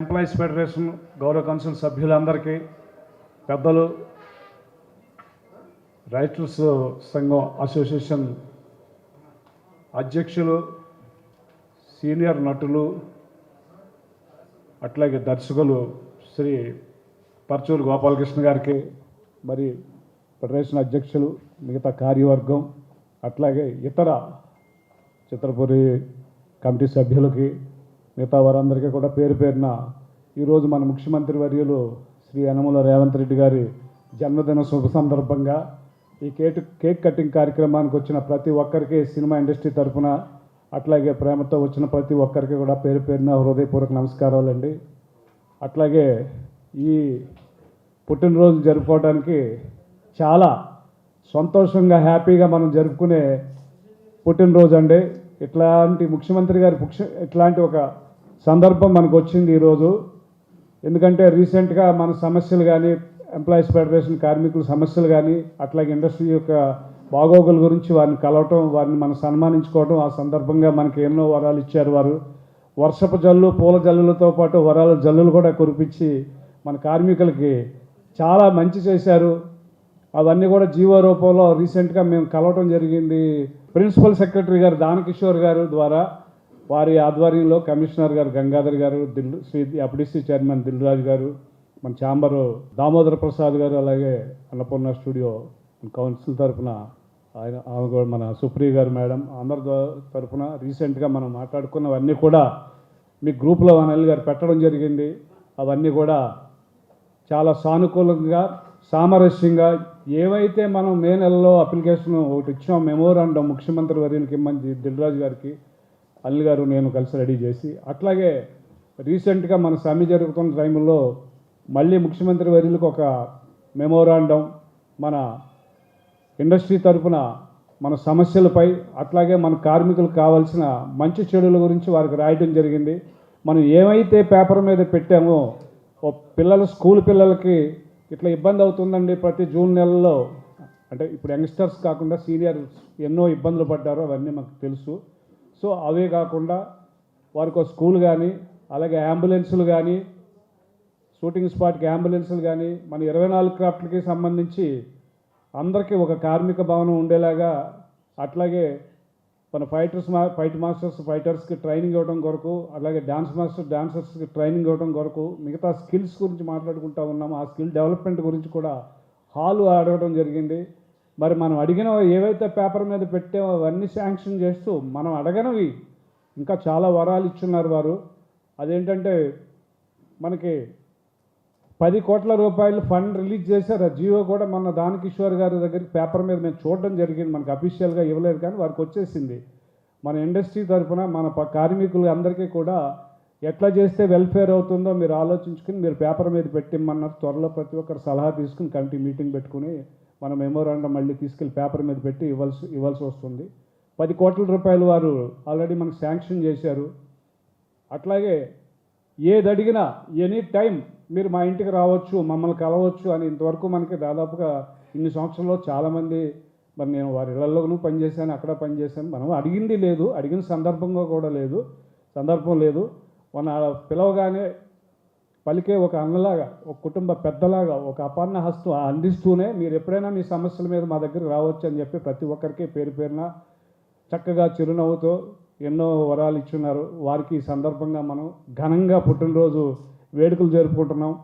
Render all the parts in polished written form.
Employees federation గౌరవ council సభ్యులందరికీ, పెద్దలు, రైటర్స్ సంఘం అసోసియేషన్ అధ్యక్షులు, సీనియర్ నటులు, అట్లాగే దర్శకులు శ్రీ పర్చూరు గోపాలకృష్ణ గారికి, మరి ఫెడరేషన్ అధ్యక్షులు, మిగతా కార్యవర్గం, అట్లాగే ఇతర చిత్రపురి కమిటీ సభ్యులకి, మిగతా వారందరికీ కూడా పేరు పేరున ఈరోజు మన ముఖ్యమంత్రి వర్యులు శ్రీ యనమల రేవంత్ రెడ్డి గారి జన్మదిన శుభ సందర్భంగా ఈ కేక్ కటింగ్ కార్యక్రమానికి వచ్చిన ప్రతి ఒక్కరికి సినిమా ఇండస్ట్రీ తరఫున, అట్లాగే ప్రేమతో వచ్చిన ప్రతి ఒక్కరికి కూడా పేరు పేరున హృదయపూర్వక నమస్కారాలండి. అట్లాగే ఈ పుట్టినరోజు జరుపుకోవడానికి చాలా సంతోషంగా హ్యాపీగా మనం జరుపుకునే పుట్టినరోజు అండి. ఇట్లాంటి ముఖ్యమంత్రి గారి ఇట్లాంటి ఒక సందర్భం మనకు వచ్చింది ఈరోజు. ఎందుకంటే రీసెంట్గా మన సమస్యలు కానీ, ఎంప్లాయీస్ ఫెడరేషన్ కార్మికుల సమస్యలు కానీ, అట్లాగే ఇండస్ట్రీ యొక్క బాగోగుల గురించి వారిని కలవటం, వారిని మనం సన్మానించుకోవడం, ఆ సందర్భంగా మనకి ఎన్నో వరాలు ఇచ్చారు వారు. వర్షపు జల్లు, పూల జల్లులతో పాటు వరాల జల్లులు కూడా కురిపించి మన కార్మికులకి చాలా మంచి చేశారు. అవన్నీ కూడా జీవో రూపంలో రీసెంట్గా మేము కలవటం జరిగింది. ప్రిన్సిపల్ సెక్రటరీ గారు దానకిషోర్ గారు ద్వారా, వారి ఆధ్వర్యంలో కమిషనర్ గారు గంగాధర్ గారు, శ్రీ ఎఫ్డిసి చైర్మన్ దిల్రాజు గారు, మన ఛాంబరు దామోదర ప్రసాద్ గారు, అలాగే అన్నపూర్ణ స్టూడియో కౌన్సిల్ తరఫున ఆమె కూడా మన సుప్రియ గారు మేడం, అందరి తరఫున రీసెంట్గా మనం మాట్లాడుకున్నవన్నీ కూడా మీ గ్రూప్లో అనిల్ గారు పెట్టడం జరిగింది. అవన్నీ కూడా చాలా సానుకూలంగా, సామరస్యంగా, ఏవైతే మనం మే నెలలో అప్లికేషన్ ఒకటి ఇచ్చాం, మెమోరాండం ముఖ్యమంత్రి వర్యులకి ఇమ్మని దిల్రాజు గారికి అనిల్ గారు నేను కలిసి రెడీ చేసి, అట్లాగే రీసెంట్గా మన సమ్మె జరుగుతున్న టైంలో మళ్ళీ ముఖ్యమంత్రి వర్యులకు ఒక మెమోరాండం మన ఇండస్ట్రీ తరఫున మన సమస్యలపై, అట్లాగే మన కార్మికులకు కావాల్సిన మంచి చెడుల గురించి వారికి రాయడం జరిగింది. మనం ఏమైతే పేపర్ మీద పెట్టామో, స్కూల్ పిల్లలకి ఇట్లా ఇబ్బంది అవుతుందండి ప్రతి జూన్ నెలలో, అంటే ఇప్పుడు యంగ్స్టర్స్ కాకుండా సీనియర్ ఎన్నో ఇబ్బందులు పడ్డారో అవన్నీ మనకు తెలుసు. సో అవే కాకుండా వారికి స్కూల్ కానీ, అలాగే అంబులెన్సులు కానీ, షూటింగ్ స్పాట్కి అంబులెన్సులు కానీ, మన 24 క్రాఫ్ట్లకి సంబంధించి అందరికీ ఒక కార్మిక భవనం ఉండేలాగా, అట్లాగే మన ఫైట్ మాస్టర్స్ ఫైటర్స్కి ట్రైనింగ్ ఇవ్వడం కొరకు, అలాగే డాన్సర్స్కి ట్రైనింగ్ ఇవ్వడం కొరకు, మిగతా స్కిల్స్ గురించి మాట్లాడుకుంటూ ఉన్నాము. ఆ స్కిల్ డెవలప్మెంట్ గురించి కూడా హాలు అడగడం జరిగింది. మరి మనం అడిగిన ఏవైతే పేపర్ మీద పెట్టామో అవన్నీ శాంక్షన్ చేస్తూ, మనం అడగనవి ఇంకా చాలా వరాలు ఇచ్చున్నారు వారు. అదేంటంటే మనకి 10 కోట్ల రూపాయలు ఫండ్ రిలీజ్ చేశారు. ఆ జియో కూడా మొన్న దానకిషోర్ గారి దగ్గరికి పేపర్ మీద మేము చూడడం జరిగింది. మనకు అఫీషియల్గా ఇవ్వలేదు కానీ వారికి వచ్చేసింది. మన ఇండస్ట్రీ తరఫున మన కార్మికులు అందరికీ కూడా ఎట్లా చేస్తే వెల్ఫేర్ అవుతుందో మీరు ఆలోచించుకుని మీరు పేపర్ మీద పెట్టిమ్మన్నారు. త్వరలో ప్రతి ఒక్కరు సలహా తీసుకుని కమిటీ మీటింగ్ పెట్టుకుని మన మెమోరాండం మళ్ళీ తీసుకెళ్ళి పేపర్ మీద పెట్టి ఇవ్వాల్సి వస్తుంది. 10 కోట్ల రూపాయలు వారు ఆల్రెడీ మనకు శాంక్షన్ చేశారు. అట్లాగే ఏది అడిగినా ఎనీ టైం మీరు మా ఇంటికి రావచ్చు, మమ్మల్ని కలవచ్చు అని ఇంతవరకు మనకి దాదాపుగా ఇన్ని సంవత్సరాల్లో చాలామంది, మరి నేను వారి ఇళ్లలోనూ పనిచేశాను, అక్కడ పనిచేశాను, మనం అడిగింది లేదు, అడిగిన సందర్భం లేదు. మన పిలవగానే పలికే ఒక అన్నలాగా, ఒక కుటుంబ పెద్దలాగా, ఒక అపన్న హస్తం అందిస్తూనే మీరు ఎప్పుడైనా మీ సమస్యల మీద మా దగ్గరికి రావచ్చు అని చెప్పి ప్రతి ఒక్కరికి పేరు పేరున చక్కగా చిరునవ్వుతో ఎన్నో వరాలు ఇచ్చున్నారు. వారికి ఈ సందర్భంగా మనం ఘనంగా పుట్టినరోజు వేడుకలు జరుపుకుంటున్నాం.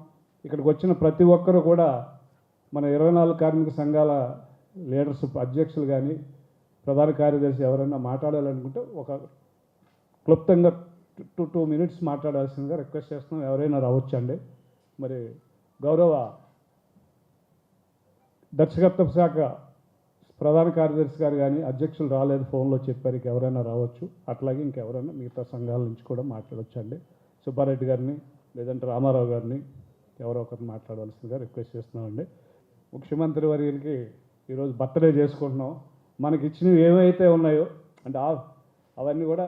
ఇక్కడికి వచ్చిన ప్రతి ఒక్కరు కూడా మన 24 కార్మిక సంఘాల లీడర్స్, అధ్యక్షులు కానీ, ప్రధాన కార్యదర్శి ఎవరైనా మాట్లాడాలనుకుంటే ఒక క్లుప్తంగా 2 minutes మాట్లాడాల్సిందిగా రిక్వెస్ట్ చేస్తున్నాం. ఎవరైనా రావచ్చండి. మరి గౌరవ దర్శకత్వ శాఖ ప్రధాన కార్యదర్శి గారు కానీ, అధ్యక్షులు రాలేదు, ఫోన్లో చెప్పారు, ఎవరైనా రావచ్చు. అట్లాగే ఇంకెవరైనా మిగతా సంఘాల నుంచి కూడా మాట్లాడవచ్చండి. సుబ్బారెడ్డి గారిని లేదంటే రామారావు గారిని ఎవరో ఒకరిని మాట్లాడవలసిందిగా రిక్వెస్ట్ చేస్తున్నామండి. ముఖ్యమంత్రి వర్యులకి ఈరోజు బర్త్డే చేసుకుంటున్నాం. మనకి ఇచ్చినవి ఏమైతే ఉన్నాయో అంటే అవన్నీ కూడా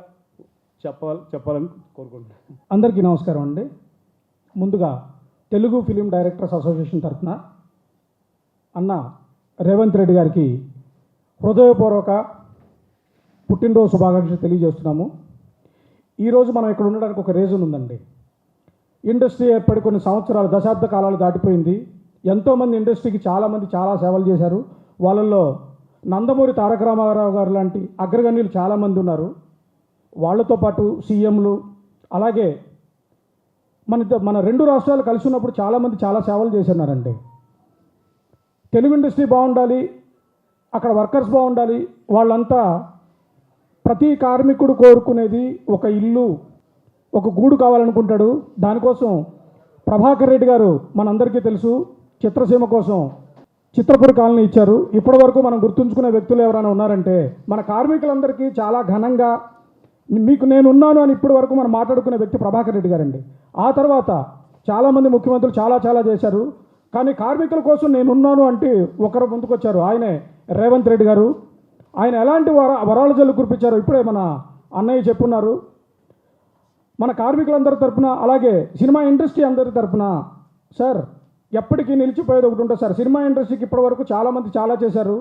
చెప్పాలని కోరుకుంటున్నాను. అందరికీ నమస్కారం అండి. ముందుగా తెలుగు ఫిలిం డైరెక్టర్స్ అసోసియేషన్ తరఫున అన్న రేవంత్ రెడ్డి గారికి హృదయపూర్వక పుట్టినరోజు శుభాకాంక్షలు తెలియజేస్తున్నాము. ఈరోజు మనం ఇక్కడ ఉండడానికి ఒక రీజన్ ఉందండి. ఇండస్ట్రీ ఏర్పడి కొన్ని సంవత్సరాలు దశాబ్ద కాలాలు దాటిపోయింది. ఎంతోమంది ఇండస్ట్రీకి చాలామంది చాలా సేవలు చేశారు. వాళ్ళల్లో నందమూరి తారక రామారావు గారు లాంటి అగ్రగణ్యులు చాలామంది ఉన్నారు. వాళ్ళతో పాటు సీఎంలు, అలాగే మన రెండు రాష్ట్రాలు కలిసి ఉన్నప్పుడు చాలామంది చాలా సేవలు చేస్తున్నారండి. తెలుగు ఇండస్ట్రీ బాగుండాలి, అక్కడ వర్కర్స్ బాగుండాలి. వాళ్ళంతా ప్రతి కార్మికుడు కోరుకునేది ఒక ఇల్లు, ఒక గూడు కావాలనుకుంటాడు. దానికోసం ప్రభాకర్ రెడ్డి గారు మనందరికీ తెలుసు, చిత్రసీమ కోసం చిత్రపురి కాలనీ ఇచ్చారు. ఇప్పటి వరకు మనం గుర్తుంచుకునే వ్యక్తులు ఎవరైనా ఉన్నారంటే మన కార్మికులందరికీ చాలా ఘనంగా మీకు నేనున్నాను అని ఇప్పటి వరకు మనం మాట్లాడుకునే వ్యక్తి ప్రభాకర్ రెడ్డి గారండి. ఆ తర్వాత చాలామంది ముఖ్యమంత్రులు చాలా చేశారు. కానీ కార్మికుల కోసం నేనున్నాను అంటే ఒకరు ముందుకొచ్చారు, ఆయనే రేవంత్ రెడ్డి గారు. ఆయన ఎలాంటి వరాల జల్లు కురిపించారో ఇప్పుడే మన అన్నయ్య చెప్పున్నారు. మన కార్మికులందరి తరపున, అలాగే సినిమా ఇండస్ట్రీ అందరి తరపున సార్ ఎప్పటికీ నిలిచిపోయేది ఒకటి ఉంటుంది సార్. సినిమా ఇండస్ట్రీకి ఇప్పటివరకు చాలామంది చాలా చేశారు.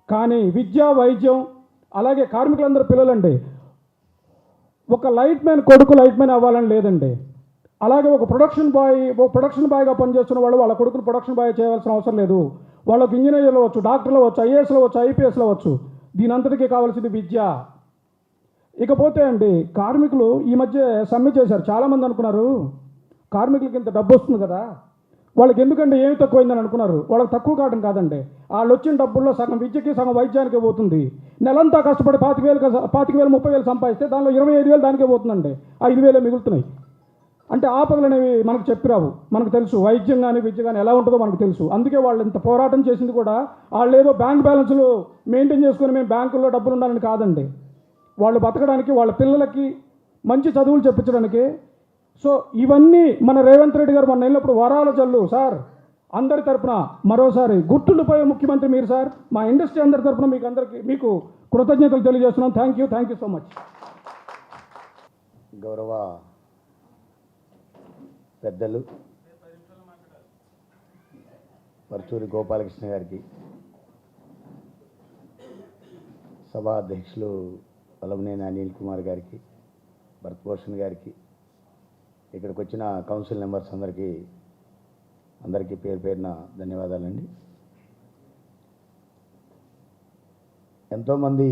కానీ విద్య, వైద్యం, అలాగే కార్మికులందరూ పిల్లలండి, ఒక లైట్ మ్యాన్ కొడుకు లైట్ మ్యాన్ అవ్వాలని లేదండి. అలాగే ఒక ప్రొడక్షన్ బాయ్గా పనిచేస్తున్న వాళ్ళు వాళ్ళ కొడుకును ప్రొడక్షన్ బాయ్ చేయవలసిన అవసరం లేదు. వాళ్ళకు ఇంజనీర్లు అవ్వచ్చు, డాక్టర్లు అవ్వచ్చు, ఐఏఎస్లు అవ్వచ్చు, ఐపీఎస్లు అవ్వచ్చు. దీని అంతటికీ కావాల్సింది విద్య. ఇకపోతే అండి, కార్మికులు ఈ మధ్య సమ్మె చేశారు. చాలామంది అనుకున్నారు కార్మికులకి ఇంత డబ్బు వస్తుంది కదా, వాళ్ళకి ఎందుకంటే ఏమి తక్కువైందని అనుకున్నారు. వాళ్ళకి తక్కువ కావడం కాదండి, వాళ్ళు వచ్చిన డబ్బుల్లో సగం విద్యకి సగం వైద్యానికే పోతుంది. నెలంతా కష్టపడి 25,000 30,000 సంపాదిస్తే దానిలో 25,000 దానికే పోతుందండి, 5,000 మిగులుతున్నాయి. అంటే ఆపదలు అనేవి మనకు చెప్పిరావు. మనకు తెలుసు వైద్యం కానీ విద్య కానీ ఎలా ఉంటుందో మనకు తెలుసు. అందుకే వాళ్ళు ఇంత పోరాటం చేసింది కూడా వాళ్ళు ఏదో బ్యాంక్ బ్యాలెన్స్లు మెయింటైన్ చేసుకుని మేము బ్యాంకుల్లో డబ్బులు ఉండాలని కాదండి. వాళ్ళు బతకడానికి, వాళ్ళ పిల్లలకి మంచి చదువులు చెప్పించడానికి. సో ఇవన్నీ మన రేవంత్ రెడ్డి గారు మన వెళ్ళినప్పుడు వరాల జల్లు సార్. అందరి తరపున మరోసారి గుర్తుండిపోయే ముఖ్యమంత్రి మీరు సార్. మా ఇండస్ట్రీ అందరి తరపున మీకు కృతజ్ఞతలు తెలియజేస్తున్నాం. Thank you so much. గౌరవ పెద్దలు పర్చూరి గోపాలకృష్ణ గారికి, సభా అధ్యక్షులు వల్లభనేని అనిల్ కుమార్ గారికి, భరత్భూషణ్ గారికి, ఇక్కడికి వచ్చిన కౌన్సిల్ మెంబర్స్ అందరికీ పేరు పేరున ధన్యవాదాలండి. ఎంతోమంది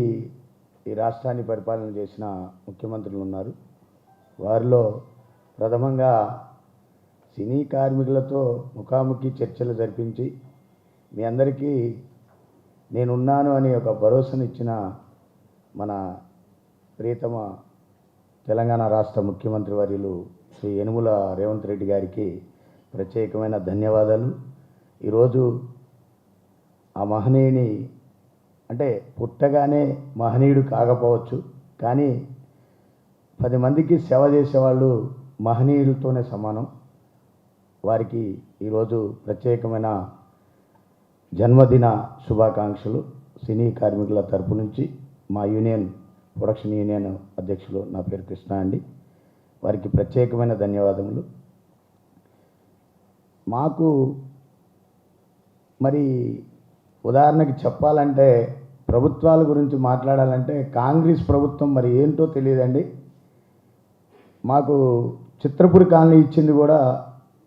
ఈ రాష్ట్రాన్ని పరిపాలన చేసిన ముఖ్యమంత్రులు ఉన్నారు. వారిలో ప్రథమంగా సినీ కార్మికులతో ముఖాముఖి చర్చలు జరిపించి మీ అందరికీ నేనున్నాను అని ఒక భరోసానిచ్చిన మన ప్రియతమ తెలంగాణ రాష్ట్ర ముఖ్యమంత్రి వర్యులు శ్రీ యనుమల రేవంత్ రెడ్డి గారికి ప్రత్యేకమైన ధన్యవాదాలు. ఈరోజు ఆ మహనీయుని, అంటే పుట్టగానే మహనీయుడు కాకపోవచ్చు, కానీ 10 మందికి సేవ చేసేవాళ్ళు మహనీయులతోనే సమానం. వారికి ఈరోజు ప్రత్యేకమైన జన్మదిన శుభాకాంక్షలు సినీ కార్మికుల తరపు నుంచి. మా ప్రొడక్షన్ యూనియన్ అధ్యక్షులు నా పేరు కృష్ణ అండి. వారికి ప్రత్యేకమైన ధన్యవాదములు. మాకు మరి ఉదాహరణకి చెప్పాలంటే, ప్రభుత్వాల గురించి మాట్లాడాలంటే కాంగ్రెస్ ప్రభుత్వం మరి ఏంటో తెలియదండి. మాకు చిత్రపురి కాలనీ ఇచ్చింది కూడా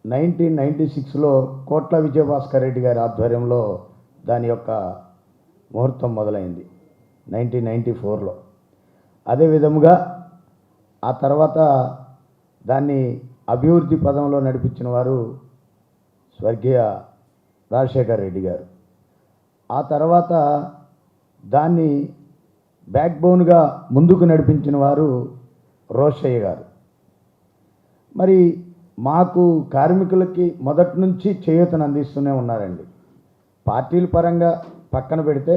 1996లో కోట్ల విజయభాస్కర్ రెడ్డి గారి ఆధ్వర్యంలో దాని యొక్క ముహూర్తం మొదలైంది 1994లో. అదే విధముగా ఆ తర్వాత దాన్ని అభివృద్ధి పదంలో నడిపించిన వారు స్వర్గీయ రాజశేఖర్ రెడ్డి గారు. ఆ తర్వాత దాన్ని బ్యాక్బోన్గా ముందుకు నడిపించిన వారు రోషయ్య గారు. మరి మాకు కార్మికులకి మొదటి నుంచి చేయూతను అందిస్తూనే ఉన్నారండి. పార్టీల పరంగా పక్కన పెడితే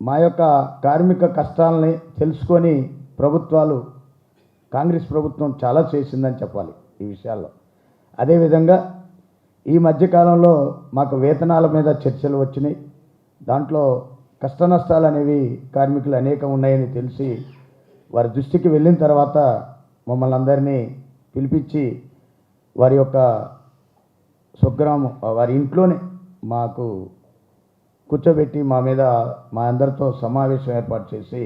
మా యొక్క కార్మిక కష్టాలని తెలుసుకొని కాంగ్రెస్ ప్రభుత్వం చాలా చేసిందని చెప్పాలి ఈ విషయాల్లో. అదేవిధంగా ఈ మధ్యకాలంలో మాకు వేతనాల మీద చర్చలు వచ్చినాయి. దాంట్లో కష్ట నష్టాలు అనేవి కార్మికులు అనేకం ఉన్నాయని తెలిసి వారి దృష్టికి వెళ్ళిన తర్వాత మమ్మల్ని అందరినీ పిలిపించి వారి యొక్క స్వగ్రామం, వారి ఇంట్లోనే మాకు కూర్చోబెట్టి మా అందరితో సమావేశం ఏర్పాటు చేసి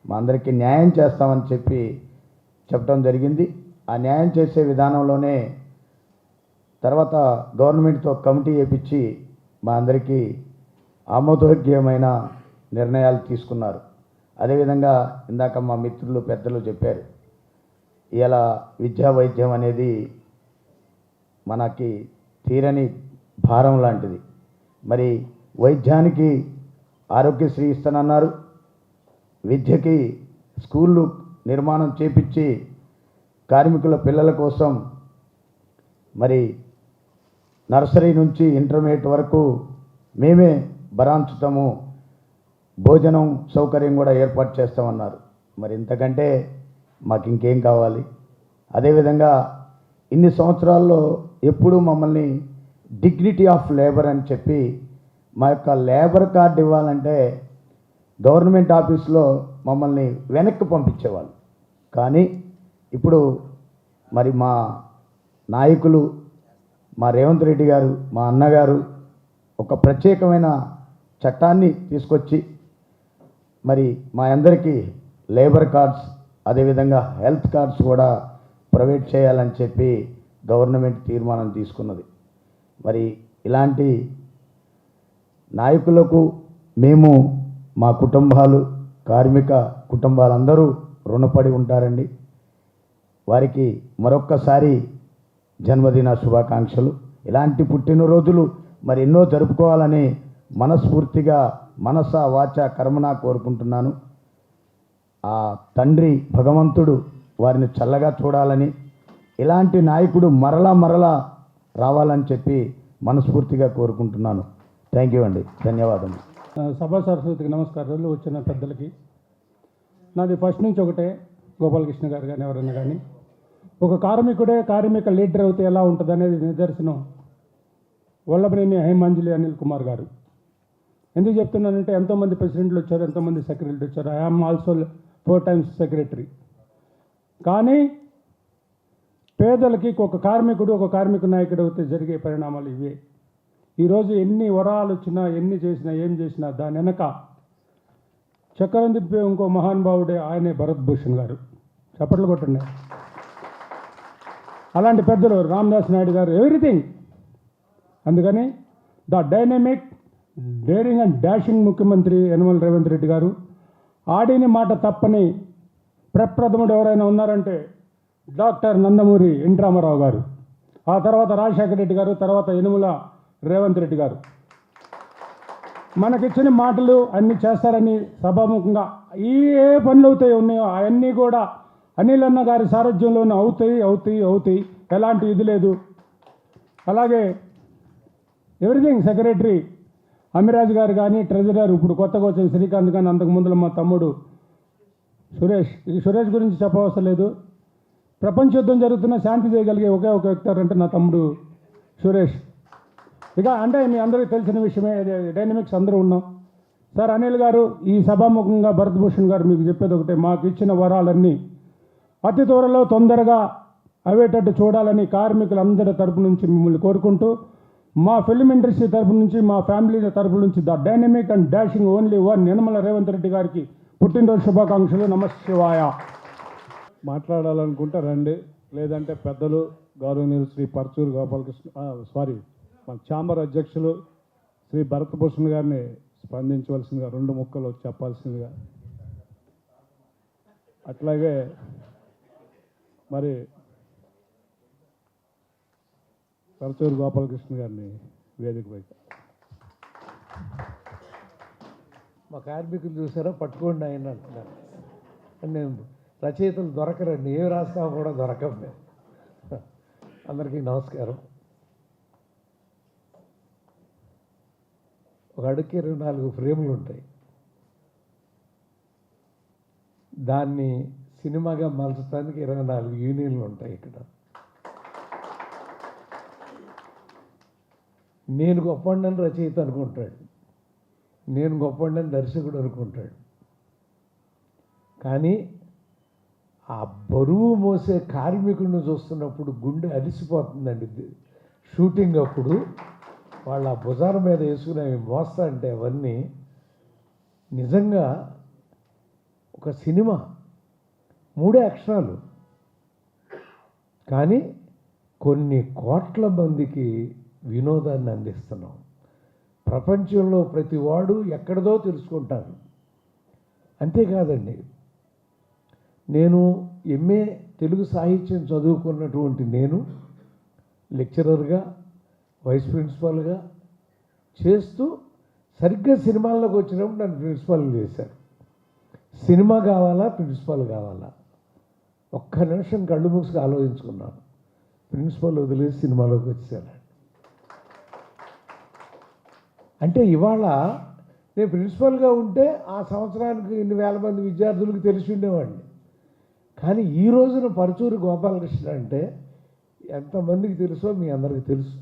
మా అందరికీ న్యాయం చేస్తామని చెప్పడం జరిగింది. ఆ న్యాయం చేసే విధానంలోనే తర్వాత గవర్నమెంట్తో కమిటీ వేయించి మా అందరికీ ఆమోదయోగ్యమైన నిర్ణయాలు తీసుకున్నారు. అదేవిధంగా ఇందాక మా మిత్రులు పెద్దలు చెప్పారు, ఇలా విద్యా వైద్యం అనేది మనకి తీరని భారం లాంటిది. మరి వైద్యానికి ఆరోగ్యశ్రీ ఇస్తానన్నారు, విద్యకి స్కూళ్ళు నిర్మాణం చేపించి కార్మికుల పిల్లల కోసం మరి నర్సరీ నుంచి ఇంటర్మీడియట్ వరకు మేమే భరాంచుతాము, భోజనం సౌకర్యం కూడా ఏర్పాటు చేస్తామన్నారు. మరి ఇంతకంటే మాకు ఇంకేం కావాలి? అదేవిధంగా ఇన్ని సంవత్సరాల్లో ఎప్పుడూ మమ్మల్ని డిగ్నిటీ ఆఫ్ లేబర్ అని చెప్పి మా యొక్క లేబర్ కార్డు ఇవ్వాలంటే గవర్నమెంట్ ఆఫీస్లో మమ్మల్ని వెనక్కి పంపించేవాళ్ళు. కానీ ఇప్పుడు మరి మా నాయకులు, మా రేవంత్ రెడ్డి గారు, మా అన్నగారు ఒక ప్రత్యేకమైన చట్టాన్ని తీసుకొచ్చి మరి మా అందరికీ లేబర్ కార్డ్స్, అదేవిధంగా హెల్త్ కార్డ్స్ కూడా ప్రొవైడ్ చేయాలని చెప్పి గవర్నమెంట్ తీర్మానం తీసుకున్నది. మరి ఇలాంటి నాయకులకు మేము, మా కుటుంబాలు, కార్మిక కుటుంబాలందరూ రుణపడి ఉంటారండి. వారికి మరొక్కసారి జన్మదిన శుభాకాంక్షలు. ఇలాంటి పుట్టినరోజులు మరి ఎన్నో జరుపుకోవాలని మనస్ఫూర్తిగా మనస వాచ కర్మన కోరుకుంటున్నాను. ఆ తండ్రి భగవంతుడు వారిని చల్లగా చూడాలని, ఇలాంటి నాయకుడు మరలా రావాలని చెప్పి మనస్ఫూర్తిగా కోరుకుంటున్నాను. థ్యాంక్ యూ అండి, ధన్యవాదం. సభా సరస్వతికి నమస్కారాలు. వచ్చిన పెద్దలకి నాది ఫస్ట్ నుంచి ఒకటే, గోపాలకృష్ణ గారు కానీ ఎవరైనా కానీ ఒక కార్మికుడే కార్మిక లీడర్ అవుతే ఎలా ఉంటుంది అనేది నిదర్శనం వల్లభనేని హేమాంజలి అనిల్ కుమార్ గారు. ఎందుకు చెప్తున్నానంటే ఎంతోమంది ప్రెసిడెంట్లు వచ్చారు, ఎంతోమంది సెక్రటరీలు వచ్చారు. I am also 4 times secretary. కానీ పేదలకి ఒక కార్మికుడు ఒక కార్మిక నాయకుడు అయితే జరిగే పరిణామాలు ఇవే. ఈరోజు ఎన్ని వరాలు వచ్చినా, ఎన్ని చేసినా, ఏం చేసినా దాని వెనక చక్రం తిప్పే ఇంకో మహానుభావుడే, ఆయనే భరత్ భూషణ్ గారు. చప్పట్లు కొట్టండి. అలాంటి పెద్దలు రామదాస్ నాయుడు గారు, ఎవ్రీథింగ్. అందుకని the dynamic, daring and dashing ముఖ్యమంత్రి యనమల రేవంత్ రెడ్డి గారు, ఆడిని మాట తప్పని ప్రప్రథముడు ఎవరైనా ఉన్నారంటే డాక్టర్ నందమూరి ఎన్ రామారావు గారు, ఆ తర్వాత రాజశేఖర రెడ్డి గారు, తర్వాత యనమల రేవంత్ రెడ్డి గారు. మనకిచ్చిన మాటలు అన్నీ చేస్తారని సభాముఖంగా ఏ పనులు ఉన్నాయో అవన్నీ కూడా అనిల్ అన్న గారి సారథ్యంలోనే అవుతాయి. ఎలాంటి ఇది లేదు. అలాగే ఎవ్రీథింగ్ సెక్రటరీ అమిరాజ్ గారు కానీ, ట్రెజరర్ ఇప్పుడు కొత్తగా వచ్చిన శ్రీకాంత్ కానీ, అంతకు ముందులో మా తమ్ముడు సురేష్. ఈ సురేష్ గురించి చెప్పవసరం లేదు. ప్రపంచ యుద్ధం జరుగుతున్న శాంతి చేయగలిగే ఒకే ఒక వ్యక్తి అంటే నా తమ్ముడు సురేష్. ఇక అంటే మీ అందరికీ తెలిసిన విషయమే, డైనమిక్స్ అందరూ ఉన్నాం. సార్ అనిల్ గారు, ఈ సభాముఖంగా భరత్ భూషణ్ గారు మీకు చెప్పేది ఒకటే, మాకు ఇచ్చిన వరాలన్నీ అతి త్వరలో తొందరగా అవేటట్టు చూడాలని కార్మికులందరి తరపు నుంచి మిమ్మల్ని కోరుకుంటూ, మా ఫిల్మ్ ఇండస్ట్రీ తరపు నుంచి, మా ఫ్యామిలీ తరపు నుంచి the dynamic and dashing only one Yanamala Revanth Reddy గారికి పుట్టినరోజు శుభాకాంక్షలు. నమశివాయ. మాట్లాడాలనుకుంటే రండి, లేదంటే పెద్దలు గౌరవనీయులు శ్రీ పర్చూరు గోపాలకృష్ణ, మన ఛాంబర్ అధ్యక్షులు శ్రీ భరత్ భూషణ్ గారిని స్పందించవలసిందిగా 2 ముక్కలు చెప్పాల్సిందిగా. అట్లాగే మరి పర్చూరు గోపాలకృష్ణ గారిని వేదిక పైకి. మా కార్మికులు చూసారా, పట్టుకోండి ఆయన అంటున్నారు. నేను రచయితలు దొరకరండి, ఏమి రాసినా కూడా దొరకం మేము. అందరికీ నమస్కారం. ఒక అడుగుకి 24 ఫ్రేములు ఉంటాయి. దాన్ని సినిమాగా మలచడానికి 24 యూనియన్లు ఉంటాయి ఇక్కడ. నేను గొప్పండని రచయిత అనుకుంటాడు, నేను గొప్పండని దర్శకుడు అనుకుంటాడు. కానీ ఆ బరువు మోసే కార్మికుడిని చూస్తున్నప్పుడు గుండె అలిసిపోతుందండి. షూటింగ్ అప్పుడు వాళ్ళ భుజాల మీద వేసుకుని అవి మోస్తా అంటే అవన్నీ నిజంగా ఒక సినిమా. 3 అక్షరాలు, కానీ కొన్ని కోట్ల మందికి వినోదాన్ని అందిస్తున్నాం. ప్రపంచంలో ప్రతి వాడు ఎక్కడదో తెలుసుకుంటారు. అంతేకాదండి, నేను ఎంఏ తెలుగు సాహిత్యం చదువుకున్నటువంటి నేను లెక్చరర్గా, వైస్ ప్రిన్సిపాల్గా చేస్తూ సరిగ్గా సినిమాల్లోకి వచ్చినప్పుడు నన్ను ప్రిన్సిపాల్ చేశారు. సినిమా కావాలా, ప్రిన్సిపాల్ కావాలా? ఒక్క నిమిషం కళ్ళు మూసుకు ఆలోచించుకున్నాను. ప్రిన్సిపల్ వదిలేసి సినిమాలోకి వచ్చాను. అంటే ఇవాళ నేను ప్రిన్సిపల్గా ఉంటే ఆ సంవత్సరానికి ఇన్ని వేల మంది విద్యార్థులకు తెలిసి ఉండేవాడిని. కానీ ఈ రోజున పరుచూరి గోపాలకృష్ణ అంటే ఎంతమందికి తెలుసో మీ అందరికీ తెలుసు.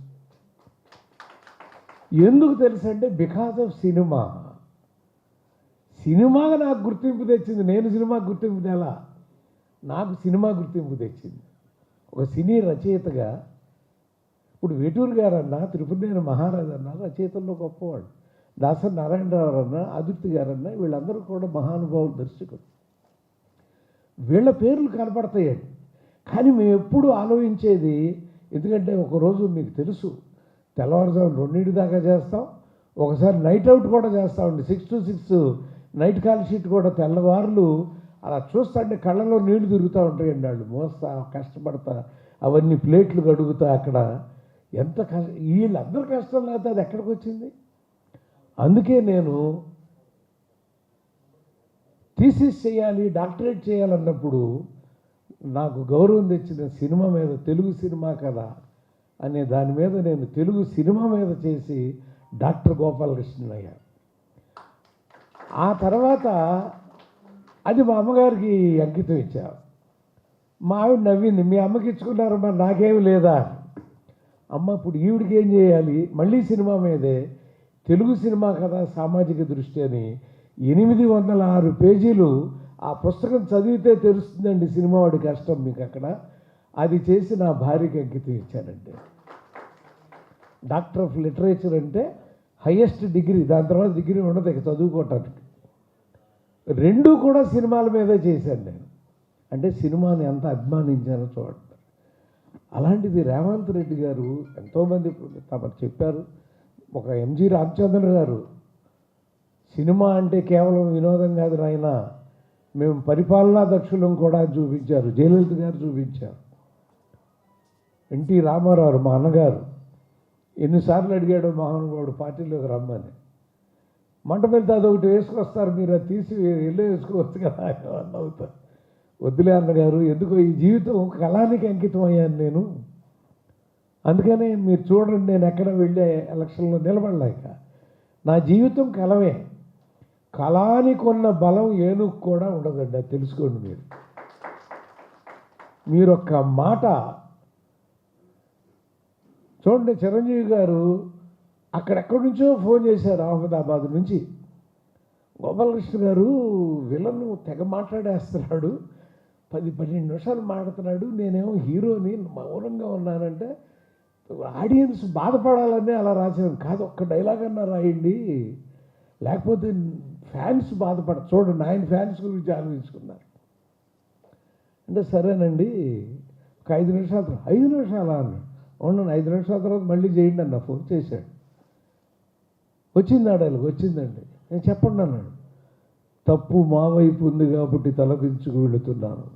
ఎందుకు తెలుసు అంటే బికాజ్ ఆఫ్ సినిమా. సినిమాగా నాకు గుర్తింపు తెచ్చింది. నేను సినిమాకు గుర్తింపు తేలా, నాకు సినిమా గుర్తింపు తెచ్చింది. ఒక సినీ రచయితగా ఇప్పుడు వేటూరు గారన్నా, త్రిపురనేని మహారాజ్ అన్నా రచయితల్లో గొప్పవాడు. దాసరి నారాయణరావు అన్నా, ఆదుర్తి గారన్నా వీళ్ళందరూ కూడా మహానుభావులు, దర్శకులు. వీళ్ళ పేర్లు కనపడతాయండి. కానీ మేము ఎప్పుడు ఆలోచించేది, ఎందుకంటే ఒకరోజు మీకు తెలుసు తెల్లవారుజాము 2 దాకా చేస్తాం, ఒకసారి నైట్ అవుట్ కూడా చేస్తామండి. 6 to 6 నైట్ కాల్ షీట్ కూడా తెల్లవారులు అలా చూస్తుంటే కళ్ళలో నీళ్లు తిరుగుతూ ఉంటాయండి. వాళ్ళు మోస్తా కష్టపడతా అవన్నీ ప్లేట్లు కడుగుతా అక్కడ ఎంత వీళ్ళందరూ కష్టం లేకపోతే అది ఎక్కడికి వచ్చింది? అందుకే నేను థీసిస్ చేయాలి, డాక్టరేట్ చేయాలన్నప్పుడు నాకు గౌరవం తెచ్చిన సినిమా మీద, తెలుగు సినిమా కదా అనే దాని మీద నేను తెలుగు సినిమా మీద చేసి డాక్టర్ గోపాలకృష్ణ అయ్యాను. ఆ తర్వాత అది మా అమ్మగారికి అంకితం ఇచ్చాను. మా ఆవిడ నవ్వింది, మీ అమ్మకి ఇచ్చుకున్నారు మరి నాకేమి లేదా? అమ్మ ఇప్పుడు ఈవిడికి ఏం చేయాలి? మళ్ళీ సినిమా మీదే, తెలుగు సినిమా కదా సామాజిక దృష్టి అని 806 పేజీలు ఆ పుస్తకం చదివితే తెలుస్తుందండి సినిమా వాడి కష్టం మీకు అక్కడ. అది చేసి నా భార్యకి అంకితం ఇచ్చానంటే. డాక్టర్ ఆఫ్ లిటరేచర్ అంటే హయ్యెస్ట్ డిగ్రీ, దాని తర్వాత డిగ్రీ ఉండదు ఇక చదువుకోవటానికి. 2 కూడా సినిమాల మీదే చేశాను నేను. అంటే సినిమాని ఎంత అభిమానించానో చూడండి. అలాంటిది రేవంత్ రెడ్డి గారు ఎంతోమంది తమరు చెప్పారు. ఒక ఎంజి రామచంద్ర గారు సినిమా అంటే కేవలం వినోదం కాదు నాయన, మేము పరిపాలనా దక్షులం కూడా చూపించారు. జయలలిత గారు చూపించారు. ఎన్టీ రామారావు మా అన్నగారు ఎన్నిసార్లు అడిగాడో మహానుభావుడు పార్టీలోకి రమ్మని. మంట మీద అదొకటి వేసుకొస్తారు, మీరు అది తీసి వెళ్ళి వేసుకోవచ్చు కదా అని అవుతారు. వద్దులే అన్నగారు, ఎందుకో ఈ జీవితం కళానికి అంకితం అయ్యాను నేను. అందుకనే మీరు చూడండి, నేను ఎక్కడ వెళ్ళే ఎలక్షన్లో నిలబడలేక. నా జీవితం కలవే. కళానికి ఉన్న బలం ఏనుగు కూడా ఉండదండి, అది తెలుసుకోండి మీరు. మీరొక్క మాట చూడండి, చిరంజీవి గారు అక్కడెక్కడి నుంచో ఫోన్ చేశారు అహ్మదాబాద్ నుంచి. గోపాలకృష్ణ గారు విలన్ తెగ మాట్లాడేస్తున్నాడు, 10-12 నిమిషాలు మాట్లాడుతున్నాడు, నేనేమో హీరోని మౌనంగా ఉన్నానంటే ఆడియన్స్ బాధపడాలని అలా రాశాను. కాదు, ఒక్క డైలాగ్ అన్నా రాయండి, లేకపోతే ఫ్యాన్స్ చూడండి ఆయన ఫ్యాన్స్ గురించి ఆలోచించుకున్నారు. అంటే సరేనండి, ఒక 5 నిమిషాలు 5 నిమిషాలు అన్నాడు. అవును, 5 నిమిషాల తర్వాత మళ్ళీ చేయండి అన్న. ఫోన్ చేశాడు. వచ్చింది ఆడాలి, వచ్చిందండి. నేను చెప్పండి అన్నాడు. తప్పు మా వైపు ఉంది కాబట్టి తలదించుకు వెళుతున్నాను,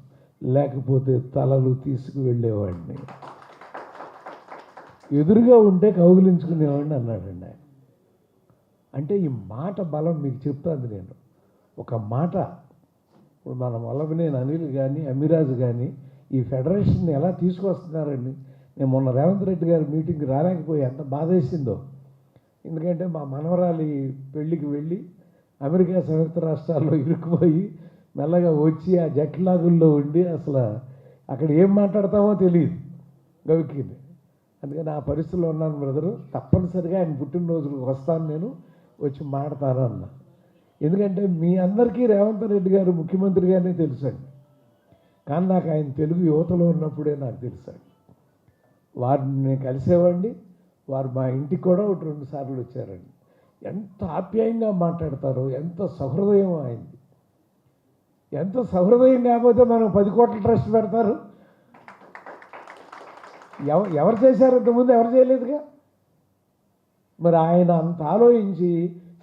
లేకపోతే తలలు తీసుకువెళ్ళేవాడిని, ఎదురుగా ఉంటే కౌగిలించుకునేవాడిని అన్నాడండి ఆయన. అంటే ఈ మాట బలం మీకు చెప్తాను నేను. ఒక మాట, ఇప్పుడు మన వల్లభనేని అనిల్ కానీ అమిరాజ్ కానీ ఈ ఫెడరేషన్ ఎలా తీసుకొస్తున్నారండి. నేను మొన్న రేవంత్ రెడ్డి గారి మీటింగ్కి రాలేకపోయి ఎంత బాధేసిందో. ఎందుకంటే మా మనవరాలి పెళ్ళికి వెళ్ళి అమెరికా సంయుక్త రాష్ట్రాల్లో ఇరుక్కుపోయి మెల్లగా వచ్చి ఆ జెట్ లాగుల్లో ఉండి అసలు అక్కడ ఏం మాట్లాడతామో తెలియదు గవిక్కింది. అందుకని ఆ పరిస్థితిలో ఉన్నాను బ్రదరు, తప్పనిసరిగా ఆయన పుట్టినరోజులకు వస్తాను, నేను వచ్చి మాట్లాడతాను అన్న. ఎందుకంటే మీ అందరికీ రేవంత్ రెడ్డి గారు ముఖ్యమంత్రిగానే తెలుసండి, కానీ నాకు ఆయన తెలుగు యువతలో ఉన్నప్పుడే నాకు తెలుసండి. వారిని నేను కలిసేవాడిని, వారు మా ఇంటికి కూడా 1-2 సార్లు వచ్చారండి. ఎంత ఆప్యాయంగా మాట్లాడతారో, ఎంత సహృదయం అయింది. ఎంత సహృదయం కాకపోతే మనం 10 కోట్ల ట్రస్ట్ పెడతారు. ఎవరు చేశారు ఇంతకుముందు? ఎవరు చేయలేదుగా. మరి ఆయన అంత ఆలోచించి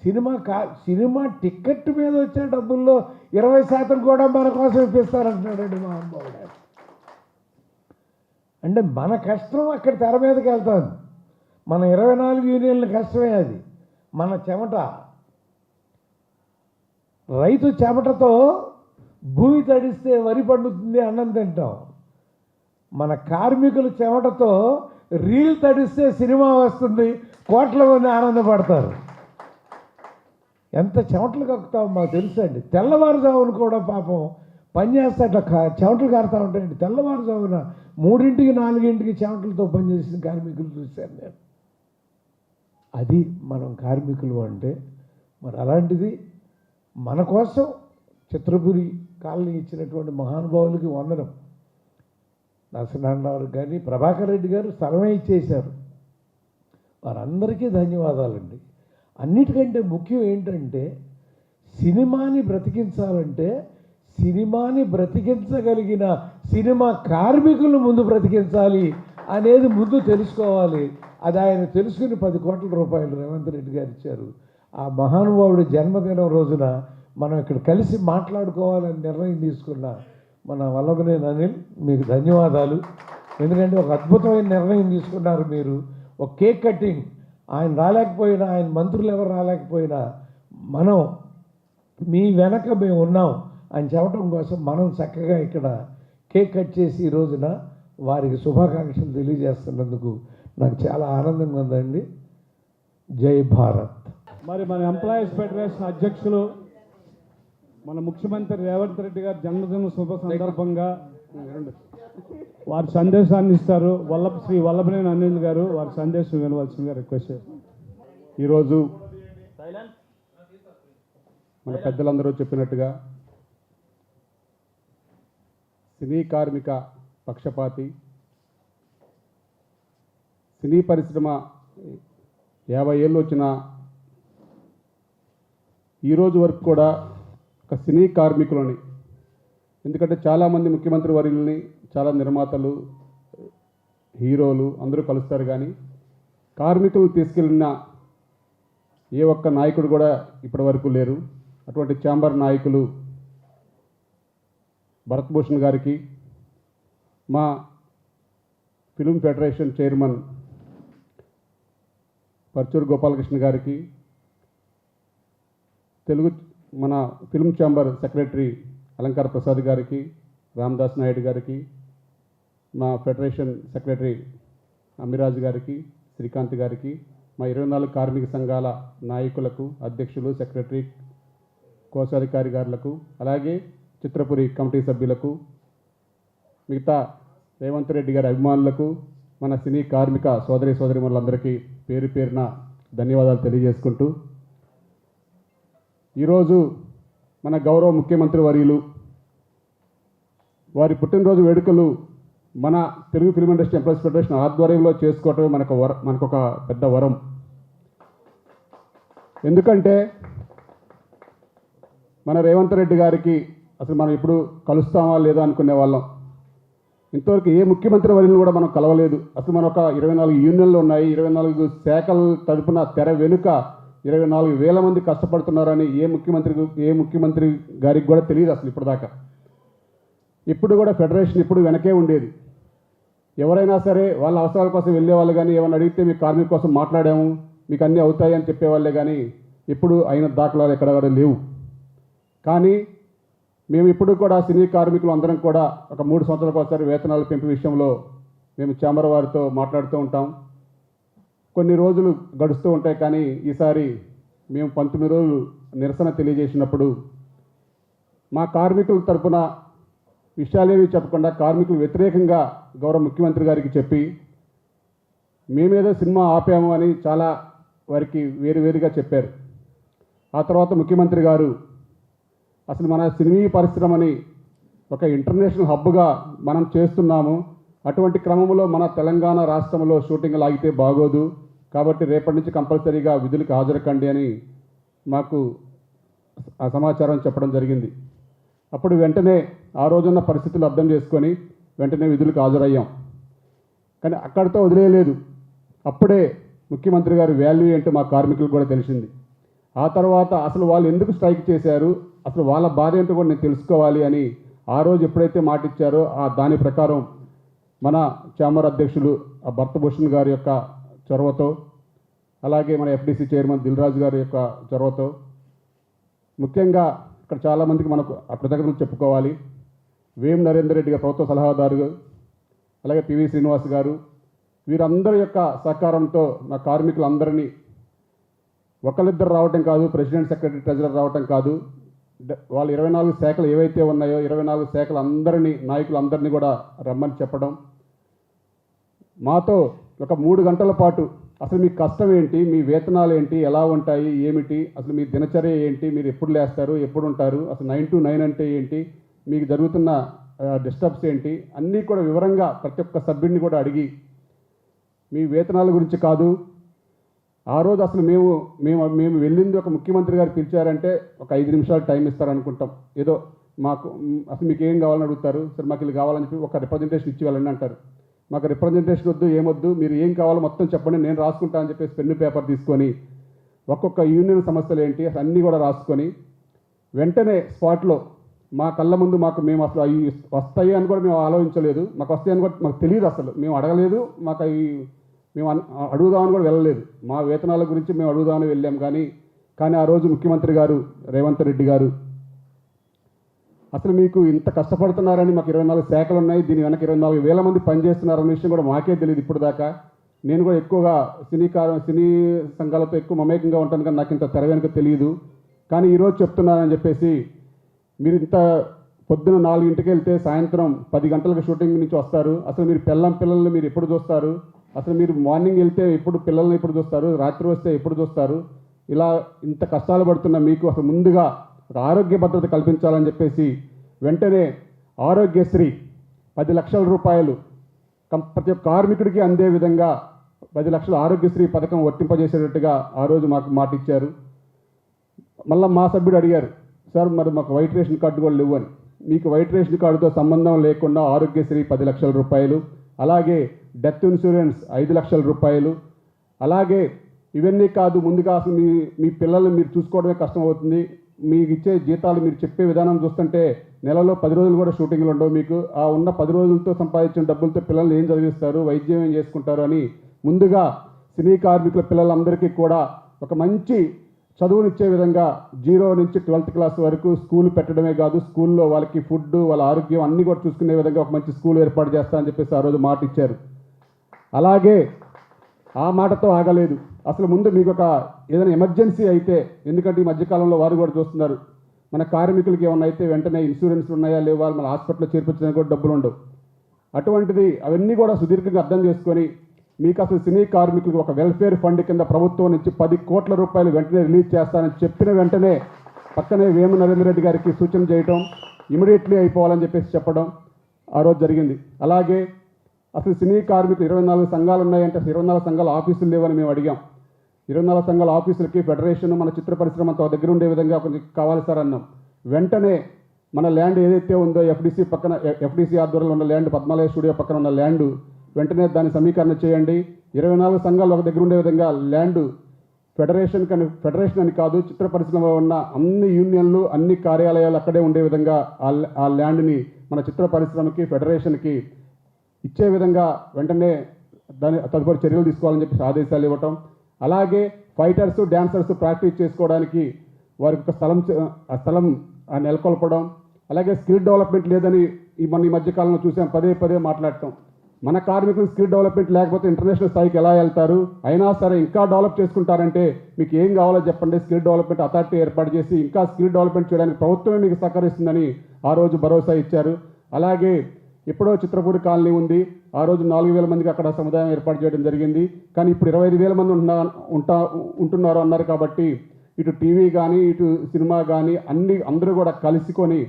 సినిమా టికెట్ మీద వచ్చే డబ్బుల్లో 20% కూడా మన కోసం ఇప్పిస్తారంటున్నాడండి మా అమ్మవాడు. అంటే మన కష్టం అక్కడ తెర మీదకి వెళ్తుంది. మన 24 యూనియన్ల కష్టమే అది. మన చెమట, రైతు చెమటతో భూమి తడిస్తే వరి పండుతుంది, అన్నం తింటాం. మన కార్మికుల చెమటతో రీల్ తడిస్తే సినిమా వస్తుంది, కోట్ల మంది ఆనందపడతారు. ఎంత చెమటలు కక్కుతాం మాకు తెలుసండి. తెల్లవారుజామున కూడా పాపం పనిచేస్తే అట్లా చెమటలు కారుతూ ఉంటాయండి. తెల్లవారుజామున 3 4 చెమటలతో పనిచేసిన కార్మికులు చూశాను నేను. అది మనం కార్మికులు అంటే. మరి అలాంటిది మన కోసం చిత్రపురి కాలనీ ఇచ్చినటువంటి మహానుభావులకి వందనం. నరసింహరావు కానీ ప్రభాకర్ రెడ్డి గారు స్థలమే ఇచ్చేశారు. వారందరికీ ధన్యవాదాలండి. అన్నిటికంటే ముఖ్యం ఏంటంటే సినిమాని బ్రతికించాలంటే సినిమాని బ్రతికించగలిగిన సినిమా కార్మికులు ముందు బ్రతికించాలి అనేది ముందు తెలుసుకోవాలి. అది ఆయన తెలుసుకుని 10 కోట్ల రూపాయలు రేవంత్ రెడ్డి గారు ఇచ్చారు. ఆ మహానుభావుడి జన్మదినం రోజున మనం ఇక్కడ కలిసి మాట్లాడుకోవాలని నిర్ణయం తీసుకున్న మన వల్లభనేని అనిల్, మీకు ధన్యవాదాలు. ఎందుకంటే ఒక అద్భుతమైన నిర్ణయం తీసుకున్నారు మీరు. ఒక కేక్ కటింగ్, ఆయన రాలేకపోయినా, ఆయన మంత్రులు ఎవరు రాలేకపోయినా మనం మీ వెనక మేము ఉన్నాం అని చెప్పడం కోసం మనం చక్కగా ఇక్కడ కేక్ కట్ చేసి ఈ రోజున వారికి శుభాకాంక్షలు తెలియజేస్తున్నందుకు నాకు చాలా ఆనందంగా ఉందండి. జై భారత్. మరి మన ఎంప్లాయీస్ ఫెడరేషన్ అధ్యక్షులు మన ముఖ్యమంత్రి రేవంత్ రెడ్డి గారి జన్మదిన శుభ సందర్భంగా వారి సందేశాన్ని ఇస్తారు. శ్రీ వల్లభనేని అనిల్ గారు వారి సందేశం వినవలసిందిగా రిక్వెస్ట్ చేస్తారు. ఈరోజు మన పెద్దలందరూ చెప్పినట్టుగా సినీ కార్మిక పక్షపాతి, సినీ పరిశ్రమ 50 ఏళ్ళు వచ్చిన ఈరోజు వరకు కూడా ఒక సినీ కార్మికులని, ఎందుకంటే చాలామంది ముఖ్యమంత్రి వర్యుల్ని, చాలా నిర్మాతలు, హీరోలు అందరూ కలుస్తారు, కానీ కార్మికులు తీసుకెళ్ళిన ఏ ఒక్క నాయకుడు కూడా ఇప్పటి వరకు లేరు. అటువంటి ఛాంబర్ నాయకులు భరత్ భూషణ్ గారికి, మా film federation chairman Parchuru Gopalakrishna గారికి, మన ఫిల్మ్ ఛాంబర్ సెక్రటరీ అలంకార ప్రసాద్ గారికి, రామదాస్ నాయుడు గారికి, మా ఫెడరేషన్ సెక్రటరీ అమిరాజ్ గారికి, శ్రీకాంత్ గారికి, మా 24 కార్మిక సంఘాల నాయకులకు, అధ్యక్షులు, సెక్రటరీ, కోశాధికారి గారులకు, అలాగే చిత్రపురి కమిటీ సభ్యులకు, మిగతా రేవంత్ రెడ్డి గారి అభిమానులకు, మన సినీ కార్మిక సోదరీమణులందరికీ పేరు పేరున ధన్యవాదాలు తెలియజేసుకుంటూ, ఈరోజు మన గౌరవ ముఖ్యమంత్రి వర్యులు వారి పుట్టినరోజు వేడుకలు మన Telugu film industry employees federation ఆధ్వర్యంలో చేసుకోవటమే మనకొక పెద్ద వరం. ఎందుకంటే మన రేవంత్ రెడ్డి గారికి అసలు మనం ఇప్పుడు కలుస్తామా లేదా అనుకునే వాళ్ళం. ఇంతవరకు ఏ ముఖ్యమంత్రి వర్యులను కూడా మనం కలవలేదు. అసలు మన ఒక 24 యూనియన్లు ఉన్నాయి, 24 శాఖల తరపున తెర వెనుక 24,000 మంది కష్టపడుతున్నారని ఏ ముఖ్యమంత్రి గారికి కూడా తెలియదు అసలు ఇప్పటిదాకా. ఇప్పుడు కూడా ఫెడరేషన్ ఇప్పుడు వెనకే ఉండేది. ఎవరైనా సరే వాళ్ళ అవసరాల కోసం వెళ్ళేవాళ్ళు, కానీ ఏమైనా అడిగితే మీ కార్మిక కోసం మాట్లాడాము, మీకు అన్నీ అవుతాయి అని చెప్పేవాళ్ళే, కానీ ఇప్పుడు అయిన దాఖలాలు ఎక్కడ కూడా లేవు. కానీ మేము ఇప్పుడు కూడా సినీ కార్మికులు అందరం కూడా ఒక 3 సంవత్సరాలకు ఒకసారి వేతనాల పెంపు విషయంలో మేము ఛాంబర్ వారితో మాట్లాడుతూ ఉంటాం. కొన్ని రోజులు గడుస్తూ ఉంటాయి, కానీ ఈసారి మేము 19 రోజులు నిరసన తెలియజేసినప్పుడు మా కార్మికుల తరపున విషయాలేవి చెప్పకుండా కార్మికులు వ్యతిరేకంగా గౌరవ ముఖ్యమంత్రి గారికి చెప్పి మేమేదో సినిమా ఆపాము అని చాలా వారికి వేరువేరుగా చెప్పారు. ఆ తర్వాత ముఖ్యమంత్రి గారు అసలు మన సినీ పరిశ్రమని ఒక ఇంటర్నేషనల్ హబ్గా మనం చేస్తున్నాము, అటువంటి క్రమంలో మన తెలంగాణ రాష్ట్రంలో షూటింగ్లు ఆగితే బాగోదు, కాబట్టి రేపటి నుంచి కంపల్సరీగా విధులకు హాజరుకండి అని మాకు ఆ సమాచారం చెప్పడం జరిగింది. అప్పుడు వెంటనే ఆ రోజున్న పరిస్థితులు అర్థం చేసుకొని వెంటనే విధులకు హాజరయ్యాం. కానీ అక్కడితో వదిలేయలేదు. అప్పుడే ముఖ్యమంత్రి గారి వాల్యూ ఏంటో మా కార్మికులకు కూడా తెలిసింది. ఆ తర్వాత అసలు వాళ్ళు ఎందుకు స్ట్రైక్ చేశారు, అసలు వాళ్ళ బాధ ఏంటో కూడా నేను తెలుసుకోవాలి అని ఆ రోజు ఎప్పుడైతే మాట ఇచ్చారో దాని ప్రకారం మన ఛాంబర్ అధ్యక్షులు భరతభూషణ్ గారి యొక్క చొరవతో, అలాగే మన ఎఫ్డీసీ చైర్మన్ దిల్రాజు గారి యొక్క చొరవతో, ముఖ్యంగా ఇక్కడ చాలామందికి మనకు కృతజ్ఞతలు చెప్పుకోవాలి. వేం నరేందర్ రెడ్డి గారు ప్రభుత్వ సలహాదారు, అలాగే పివి శ్రీనివాస్ గారు, వీరందరి యొక్క సహకారంతో నా కార్మికులందరినీ ఒకళ్ళిద్దరు రావటం కాదు, ప్రెసిడెంట్ సెక్రటరీ ట్రెజరర్ రావటం కాదు, వాళ్ళు 24 శాఖలు ఏవైతే ఉన్నాయో 24 శాఖలు అందరినీ నాయకులందరినీ కూడా రమ్మని చెప్పడం, మాతో ఒక 3 గంటల పాటు అసలు మీ కష్టం ఏంటి, మీ వేతనాలు ఏంటి, ఎలా ఉంటాయి, ఏమిటి, అసలు మీ దినచర్య ఏంటి, మీరు ఎప్పుడు లేస్తారు, ఎప్పుడు ఉంటారు, అసలు 9 to 9 అంటే ఏంటి, మీకు జరుగుతున్న డిస్టర్బ్స్ ఏంటి, అన్నీ కూడా వివరంగా ప్రతి ఒక్క సభ్యుడిని కూడా అడిగి, మీ వేతనాల గురించి కాదు, ఆ రోజు అసలు మేము వెళ్ళింది ఒక ముఖ్యమంత్రి గారు పిలిచారంటే ఒక 5 నిమిషాలు టైం ఇస్తారనుకుంటాం. ఏదో మాకు అసలు మీకు ఏం కావాలని అడుగుతారు, సరే మాకు ఇది కావాలని చెప్పి ఒక రిప్రజెంటేషన్ ఇచ్చి వెళ్ళండి అంటారు. మాకు రిప్రజెంటేషన్ వద్దు, ఏమొద్దు, మీరు ఏం కావాలో మొత్తం చెప్పండి, నేను రాసుకుంటా అని చెప్పేసి పెన్ను పేపర్ తీసుకొని ఒక్కొక్క యూనియన్ సమస్యలు ఏంటి అన్నీ కూడా రాసుకొని వెంటనే స్పాట్లో మా కళ్ళ ముందు మేము అసలు అవి వస్తాయి అని కూడా మేము ఆలోచించలేదు, మాకు వస్తాయని కూడా మాకు తెలియదు, అసలు మేము అడగలేదు, మాకు అవి మేము అడుగుదామని కూడా వెళ్ళలేదు. మా వేతనాల గురించి మేము అడుగుదామని వెళ్ళాం. కానీ ఆ రోజు ముఖ్యమంత్రి గారు రేవంత్ రెడ్డి గారు అసలు మీకు ఇంత కష్టపడుతున్నారని, మాకు 24 శాఖలు ఉన్నాయి, దీని వెనక 24,000 మంది పనిచేస్తున్నారన్న విషయం కూడా మాకే తెలియదు ఇప్పుడు దాకా. నేను కూడా ఎక్కువగా సినీ సంఘాలతో ఎక్కువ మమేకంగా ఉంటాను, కానీ నాకు ఇంత తెర వెనుక తెలియదు. కానీ ఈరోజు చెప్తున్నానని చెప్పేసి, మీరు ఇంత పొద్దున 4 వెళ్తే సాయంత్రం 10 గంటలకు షూటింగ్ నుంచి వస్తారు, అసలు మీరు పిల్లల్ని మీరు ఎప్పుడు చూస్తారు, అసలు మీరు మార్నింగ్ వెళ్తే పిల్లల్ని ఎప్పుడు చూస్తారు, రాత్రి వస్తే ఎప్పుడు చూస్తారు, ఇలా ఇంత కష్టాలు పడుతున్న మీకు అసలు ముందుగా ఒక ఆరోగ్య భద్రత కల్పించాలని చెప్పేసి వెంటనే ఆరోగ్యశ్రీ 10 లక్షల రూపాయలు ప్రతి ఒక్క కార్మికుడికి అందే విధంగా 10 లక్షల ఆరోగ్యశ్రీ పథకం వర్తింపజేసేటట్టుగా ఆ రోజు మాకు మాట ఇచ్చారు. మళ్ళీ మా సభ్యుడు అడిగారు, సార్ మరి మాకు వైట్ రేషన్ కార్డు కూడా లేవు అని. మీకు వైట్ రేషన్ కార్డుతో సంబంధం లేకుండా ఆరోగ్యశ్రీ 10 లక్షల రూపాయలు, అలాగే డెత్ ఇన్సూరెన్స్ 5 లక్షల రూపాయలు, అలాగే ఇవన్నీ కాదు, ముందుగా అసలు మీ పిల్లల్ని మీరు చూసుకోవడమే కష్టం అవుతుంది, మీకు ఇచ్చే జీతాలు మీరు చెప్పే విధానం చూస్తుంటే నెలలో 10 రోజులు కూడా షూటింగ్లు ఉండవు, మీకు ఆ ఉన్న 10 రోజులతో సంపాదించిన డబ్బులతో పిల్లల్ని ఏం చదివిస్తారు, వైద్యం ఏం చేసుకుంటారు అని ముందుగా సినీ కార్మికుల పిల్లలందరికీ కూడా ఒక మంచి చదువునిచ్చే విధంగా 0 నుంచి 12th క్లాస్ వరకు స్కూల్ పెట్టడమే కాదు, స్కూల్లో వాళ్ళకి ఫుడ్, వాళ్ళ ఆరోగ్యం అన్నీ కూడా చూసుకునే విధంగా ఒక మంచి స్కూల్ ఏర్పాటు చేస్తామని చెప్పేసి ఆ రోజు మాట ఇచ్చారు. అలాగే ఆ మాటతో ఆగలేదు, అసలు ముందు మీకు ఒక ఏదైనా ఎమర్జెన్సీ అయితే, ఎందుకంటే ఈ మధ్యకాలంలో వారు కూడా చూస్తున్నారు, మన కార్మికులకి ఏమన్నా అయితే వెంటనే ఇన్సూరెన్స్ ఉన్నాయా లేవా, మన హాస్పిటల్లో చేర్పించడానికి కూడా డబ్బులు ఉండవు. అటువంటిది అవన్నీ కూడా సుదీర్ఘంగా అర్థం చేసుకొని మీకు అసలు సినీ కార్మికులకు ఒక వెల్ఫేర్ ఫండ్ కింద ప్రభుత్వం నుంచి 10 కోట్ల రూపాయలు వెంటనే రిలీజ్ చేస్తానని చెప్పిన వెంటనే పక్కనే వేమ నరేందర్ రెడ్డి గారికి సూచన చేయటం, ఇమీడియట్లీ అయిపోవాలని చెప్పేసి చెప్పడం ఆ రోజు జరిగింది. అలాగే అసలు సినీ కార్మికులు 24 సంఘాలు ఉన్నాయంటే 24 సంఘాల ఆఫీసులు లేవని మేము అడిగాం. 24 సంఘాల ఆఫీసులకి ఫెడరేషన్, మన చిత్ర పరిశ్రమ అంతా దగ్గర ఉండే విధంగా కొంచెం కావాలి సార్ అన్నాం. వెంటనే మన ల్యాండ్ ఏదైతే ఉందో ఎఫ్డీసీ ఆధ్వర్యంలో ఉన్న ల్యాండ్, పద్మాలయ స్టూడియో పక్కన ఉన్న ల్యాండ్ వెంటనే దాన్ని సమీకరణ చేయండి. 24 సంఘాలు ఒక దగ్గర ఉండే విధంగా ల్యాండ్ ఫెడరేషన్ అని కాదు, చిత్ర పరిశ్రమలో ఉన్న అన్ని యూనియన్లు, అన్ని కార్యాలయాలు అక్కడే ఉండే విధంగా ఆ ల్యాండ్ని మన చిత్ర పరిశ్రమకి, ఫెడరేషన్కి ఇచ్చే విధంగా వెంటనే దాని తదుపరి చర్యలు తీసుకోవాలని చెప్పి ఆదేశాలు ఇవ్వటం. అలాగే ఫైటర్స్, డ్యాన్సర్స్ ప్రాక్టీస్ చేసుకోవడానికి వారికి ఒక స్థలం నెలకొల్పడం. అలాగే స్కిల్ డెవలప్మెంట్ లేదని ఈ మధ్యకాలంలో చూసాం, పదే మాట్లాడటం. మన కార్మికులు స్కిల్ డెవలప్మెంట్ లేకపోతే ఇంటర్నేషనల్ స్థాయికి ఎలా వెళ్తారు, అయినా సరే ఇంకా డెవలప్ చేసుకుంటారంటే మీకు ఏం కావాలో చెప్పండి, స్కిల్ డెవలప్మెంట్ అథారిటీ ఏర్పాటు చేసి ఇంకా స్కిల్ డెవలప్మెంట్ చేయడానికి ప్రభుత్వమే మీకు సహకరిస్తుందని ఆ రోజు భరోసా ఇచ్చారు. అలాగే ఎప్పుడో చిత్రపూడి కాలనీ ఉంది, ఆ రోజు 4,000 మందికి అక్కడ సముదాయం ఏర్పాటు చేయడం జరిగింది. కానీ ఇప్పుడు 25,000 మంది ఉంటున్నారు అన్నారు. కాబట్టి ఇటు టీవీ కానీ ఇటు సినిమా కానీ అందరూ కూడా కలుసుకొని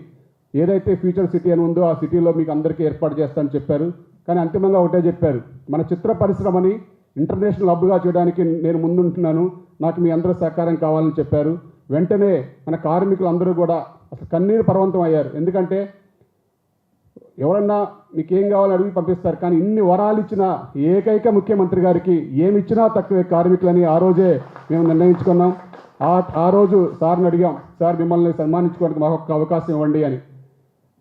ఏదైతే ఫ్యూచర్ సిటీ అని ఉందో ఆ సిటీలో మీకు అందరికీ ఏర్పాటు చేస్తానని చెప్పారు. కానీ అంతిమంగా ఒకటే చెప్పారు, మన చిత్ర పరిశ్రమని ఇంటర్నేషనల్ హబ్గా చేయడానికి నేను ముందుంటున్నాను, నాకు మీ అందరూ సహకారం కావాలని చెప్పారు. వెంటనే మన కార్మికులు అందరూ కూడా అసలు కన్నీరు పర్వంతం అయ్యారు. ఎందుకంటే ఎవరన్నా మీకు ఏం కావాలని అడిగి పంపిస్తారు, కానీ ఇన్ని వరాలు ఇచ్చిన ఏకైక ముఖ్యమంత్రి గారికి ఏమి ఇచ్చినా తక్కువే కార్మికులని ఆ రోజే మేము నిర్ణయించుకున్నాం. ఆ రోజు సార్ని అడిగాం, సార్ మిమ్మల్ని సన్మానించుకోవడానికి మాకు ఒక అవకాశం ఇవ్వండి అని.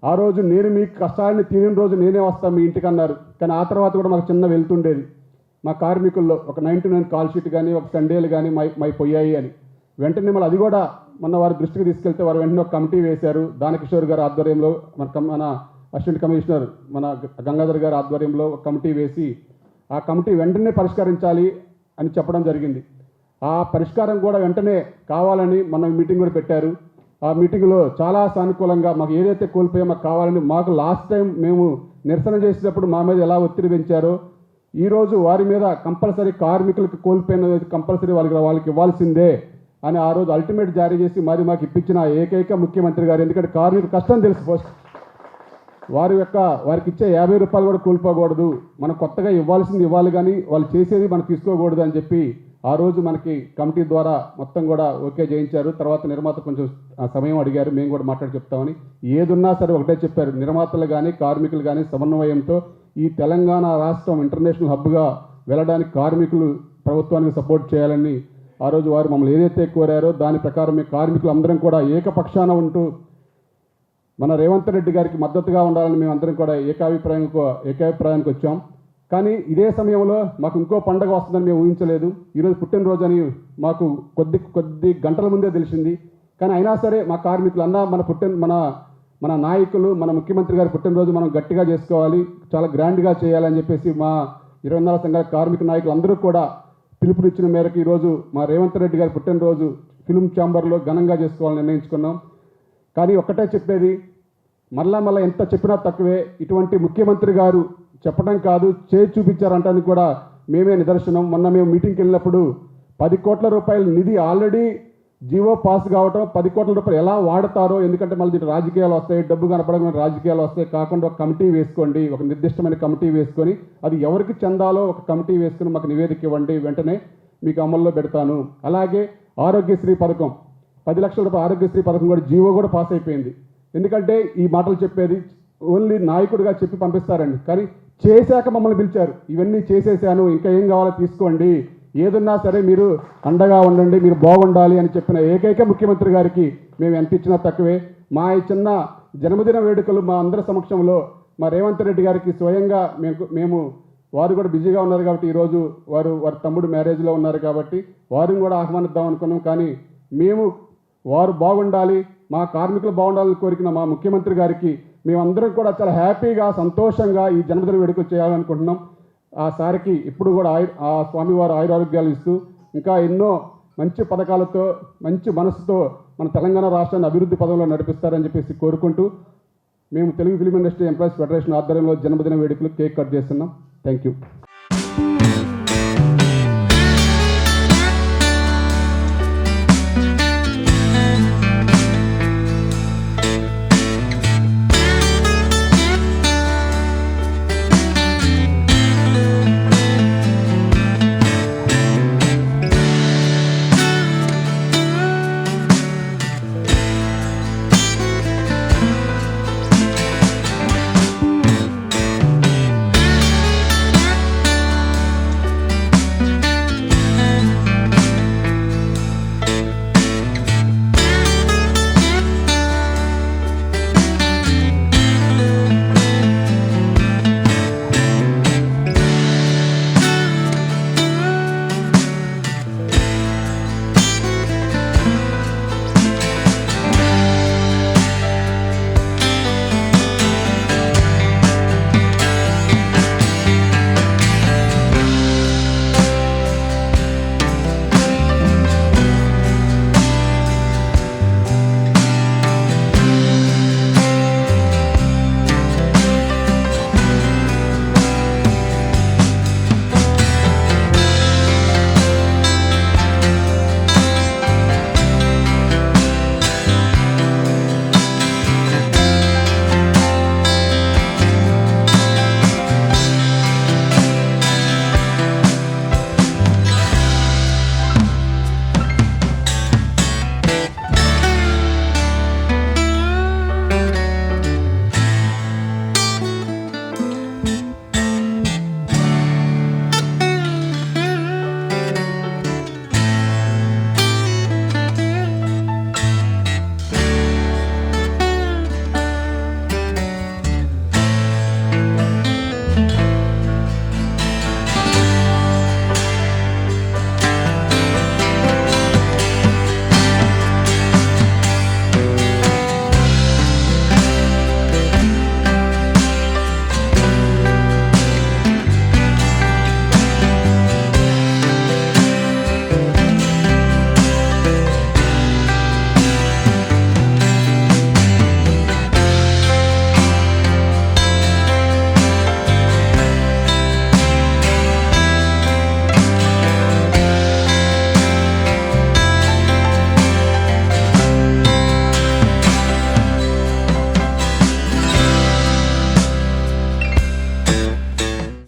ఆ రోజు నేను మీ కష్టాన్ని తీరిన రోజు నేనే వస్తాను మీ ఇంటికి అన్నారు. కానీ ఆ తర్వాత కూడా మాకు చిన్న వెళ్తుండేది, మా కార్మికుల్లో ఒక 99 కాల్ షీట్ కానీ ఒక సండేలు కానీ మై పోయాయి అని. వెంటనే మళ్ళీ అది కూడా మొన్న వారి దృష్టికి తీసుకెళ్తే వారు వెంటనే ఒక కమిటీ వేశారు. దానకిషోర్ గారి ఆధ్వర్యంలో మన అసిస్టెంట్ కమిషనర్ మన గంగాధర్ గారి ఆధ్వర్యంలో ఒక కమిటీ వేసి ఆ కమిటీ వెంటనే పరిష్కరించాలి అని చెప్పడం జరిగింది. ఆ పరిష్కారం కూడా వెంటనే కావాలని మన మీటింగ్ కూడా పెట్టారు. ఆ మీటింగ్లో చాలా సానుకూలంగా మాకు ఏదైతే కోల్పోయో మాకు కావాలని, మాకు లాస్ట్ టైం మేము నిరసన చేసేటప్పుడు మా మీద ఎలా ఒత్తిడి పెంచారో ఈరోజు వారి మీద కంపల్సరీ కార్మికులకు కోల్పోయిన కంపల్సరీ వాళ్ళకి ఇవ్వాల్సిందే అని ఆ రోజు అల్టిమేట్ జారీ చేసి మరి మాకు ఇప్పించిన ఏకైక ముఖ్యమంత్రి గారు. ఎందుకంటే కార్మికుల కష్టం తెలుసు ఫస్ట్, వారికి ఇచ్చే 50 రూపాయలు కూడా కోల్పోకూడదు, మనం కొత్తగా ఇవ్వాల్సింది ఇవ్వాలి కానీ వాళ్ళు చేసేది మనం తీసుకోకూడదు అని చెప్పి ఆ రోజు మనకి కమిటీ ద్వారా మొత్తం కూడా ఓకే చేయించారు. తర్వాత నిర్మాత కొంచెం సమయం అడిగారు, మేము కూడా మాట్లాడి చెప్తామని. ఏదున్నా సరే ఒకటే చెప్పారు, నిర్మాతలు కానీ కార్మికులు కానీ సమన్వయంతో ఈ తెలంగాణ రాష్ట్రం ఇంటర్నేషనల్ హబ్గా వెళ్ళడానికి కార్మికులు ప్రభుత్వానికి సపోర్ట్ చేయాలని ఆ రోజు వారు మమ్మల్ని ఏదైతే కోరారో దాని ప్రకారం మేము కార్మికులు అందరం కూడా ఏకపక్షాన ఉంటూ మన రేవంత్ రెడ్డి గారికి మద్దతుగా ఉండాలని మేము అందరం కూడా ఏకాభిప్రాయానికి వచ్చాం. కానీ ఇదే సమయంలో మాకు ఇంకో పండగ వస్తుందని మేము ఊహించలేదు. ఈరోజు పుట్టినరోజు అని మాకు కొద్ది గంటల ముందే తెలిసింది. కానీ అయినా సరే మా కార్మికులు మన నాయకులు మన ముఖ్యమంత్రి గారి పుట్టినరోజు మనం గట్టిగా చేసుకోవాలి, చాలా గ్రాండ్గా చేయాలని చెప్పేసి మా 24 సంఘాల కార్మిక నాయకులు అందరూ కూడా పిలుపునిచ్చిన మేరకు ఈరోజు మా రేవంత్ రెడ్డి గారి పుట్టినరోజు ఫిల్మ్ ఛాంబర్లో ఘనంగా చేసుకోవాలని నిర్ణయించుకున్నాం. కానీ ఒక్కటే చెప్పేది, మళ్ళా ఎంత చెప్పినా తక్కువే. ఇటువంటి ముఖ్యమంత్రి గారు చెప్పడం కాదు చేసి చూపించారంటానికి కూడా మేమే నిదర్శనం. మొన్న మేము మీటింగ్కి వెళ్ళినప్పుడు 10 కోట్ల రూపాయల నిధి ఆల్రెడీ జీవో పాస్ కావటం, 10 కోట్ల రూపాయలు ఎలా వాడతారో, ఎందుకంటే మళ్ళీ దీంట్లో రాజకీయాలు వస్తాయి, డబ్బు కనపడకుండా రాజకీయాలు వస్తాయి కాకుండా ఒక కమిటీ వేసుకోండి, ఒక నిర్దిష్టమైన కమిటీ వేసుకొని అది ఎవరికి చెందాలో ఒక కమిటీ వేసుకుని మాకు నివేదిక ఇవ్వండి, వెంటనే మీకు అమల్లో పెడతాను. అలాగే ఆరోగ్యశ్రీ పథకం 10 లక్షల రూపాయల ఆరోగ్యశ్రీ పథకం కూడా జీవో కూడా పాస్ అయిపోయింది. ఎందుకంటే ఈ మాటలు చెప్పేది ఓన్లీ నాయకుడిగా చెప్పి పంపిస్తారండి, కానీ చేశాక మమ్మల్ని పిలిచారు, ఇవన్నీ చేసేసాను ఇంకా ఏం కావాలో తీసుకోండి, ఏదన్నా సరే మీరు అండగా ఉండండి, మీరు బాగుండాలి అని చెప్పిన ఏకైక ముఖ్యమంత్రి గారికి మేము ఎంత ఇచ్చినా తక్కువే. మా ఈ చిన్న జన్మదిన వేడుకలు మా అందరి సమక్షంలో మా రేవంత్ రెడ్డి గారికి స్వయంగా మేము వారు కూడా బిజీగా ఉన్నారు కాబట్టి ఈరోజు వారి తమ్ముడు మ్యారేజ్లో ఉన్నారు కాబట్టి వారిని కూడా ఆహ్వానిద్దాం అనుకున్నాం. కానీ వారు బాగుండాలి, మా కార్మికులు బాగుండాలని కోరిన మా ముఖ్యమంత్రి గారికి మేమందరం కూడా చాలా హ్యాపీగా సంతోషంగా ఈ జన్మదిన వేడుకలు చేయాలనుకుంటున్నాం. ఆ సారికి ఇప్పుడు కూడా ఆ స్వామివారు ఆయురారోగ్యాలు ఇస్తూ ఇంకా ఎన్నో మంచి పథకాలతో మంచి మనసుతో మన తెలంగాణ రాష్ట్రాన్ని అభివృద్ధి పదంలో నడిపిస్తారని చెప్పేసి కోరుకుంటూ మేము Telugu film industry employees federation ఆధ్వర్యంలో జన్మదిన వేడుకలు కేక్ కట్ చేస్తున్నాం. Thank you.